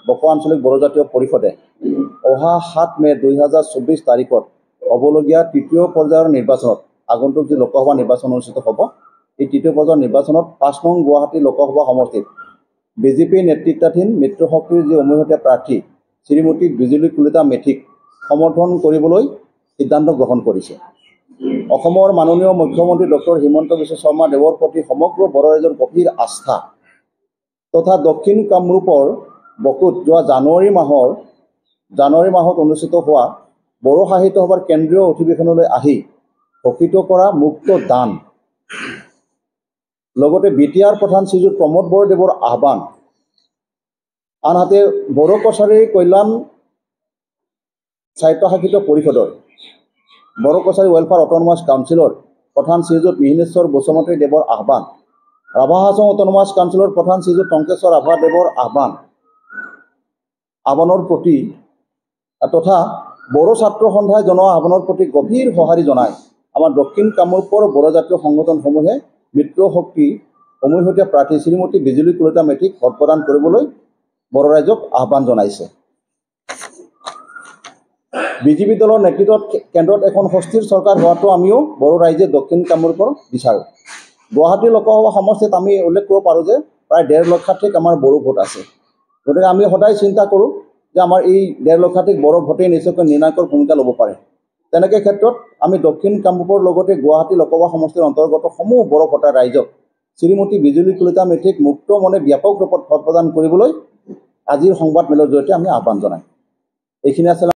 বক আঞ্চলিক বড়োজাতীয় পৰিষদে অহা 7 মে 2024 তাৰিখত হ'বলগীয়া তৃতীয় পৰ্যায়ৰ নিৰ্বাচনত আগন্তুক যি লোকসভা নিৰ্বাচন অনুষ্ঠিত হ'ব এই তৃতীয় পৰ্যায়ৰ নিৰ্বাচনত 5 নং গুৱাহাটী লোকসভা সমষ্টিত বিজেপি নেতৃত্বাধীন মিত্ৰ শক্তিৰ যি অমীহতীয়া প্ৰাৰ্থী শ্ৰীমতী বিজুলী কলিতা মেধিক সমৰ্থন কৰিবলৈ সিদ্ধান্ত গ্ৰহণ কৰিছে। অসমৰ মাননীয় মুখ্যমন্ত্ৰী ডক্টৰ হিমন্ত বিশ্ব শৰ্মা দেৱৰ প্ৰতি সমগ্ৰ বড়ো ৰাইজৰ গভীৰ আস্থা তথা দক্ষিণ কামৰূপৰ বকুত যোৱা জানুৱাৰী মাহত অনুষ্ঠিত হোৱা বড়ো সাহিত্য সভাৰ কেন্দ্ৰীয় অধিৱেশনলৈ আহি ঘোষিত কৰা মুক্ত দান লগতে বিটিআৰ প্ৰধান শ্ৰীযুত প্ৰমোদ বৰদেৱৰ আহ্বান আনহাতে বড়ো কছাৰী কল্যাণ স্বায়ত্তশাসিত পৰিষদৰ বড়ো কছাৰী ৱেলফেয়াৰ অট'নমাছ কাউন্সিলৰ প্ৰধান শ্ৰীযুত মিহিনেশ্বৰ বসুমতী দেৱৰ আহ্বান ৰাভা হাছং অট'নমাছ কাউন্সিলৰ প্ৰধান শ্ৰীযুত টংকেশ্বৰ ৰাভা দেৱৰ আহ্বানৰ প্ৰতি তথা বড়ো ছাত্ৰ সন্থাই জনোৱা আহ্বানৰ প্ৰতি গভীৰ সঁহাৰি জনাই আমাৰ দক্ষিণ কামৰূপৰ বড়ো জাতীয় সংগঠনসমূহে মিত্ৰ শক্তি অমীহতীয়া প্ৰাৰ্থী শ্ৰীমতী বিজুলী কলিতা মেধিক ভোট প্ৰদান কৰিবলৈ বড়ো ৰাইজক আহ্বান জনাইছে। বিজেপি দলৰ নেতৃত্বত কেন্দ্ৰত এখন সুস্থিৰ চৰকাৰ হোৱাটো আমিও বড়ো ৰাইজে দক্ষিণ কামৰূপৰ বিচাৰোঁ। গুৱাহাটী লোকসভা সমষ্টিত আমি উল্লেখ কৰিব পাৰোঁ যে প্ৰায় 1.5 লক্ষাধিক আমাৰ বড়ো ভোট আছে। গতিকে আমি সদায় চিন্তা কৰোঁ যে আমাৰ এই 1.5 লক্ষাধিক বড়ো ভোটেই নিশ্চয়কৈ নিৰ্ণায়কৰ ভূমিকা ল'ব পাৰে। তেনেকৈ ক্ষেত্ৰত আমি দক্ষিণ কামৰূপৰ লগতে গুৱাহাটী লোকসভা সমষ্টিৰ অন্তৰ্গত সমূহ বড়ো ভোটাৰ ৰাইজক শ্ৰীমতী বিজুলী কলিতা মেধিক মুক্ত মনে ব্যাপক ৰূপত ভোট প্ৰদান কৰিবলৈ আজিৰ সংবাদমেলৰ জৰিয়তে আমি আহ্বান জনাই এইখিনি আছিল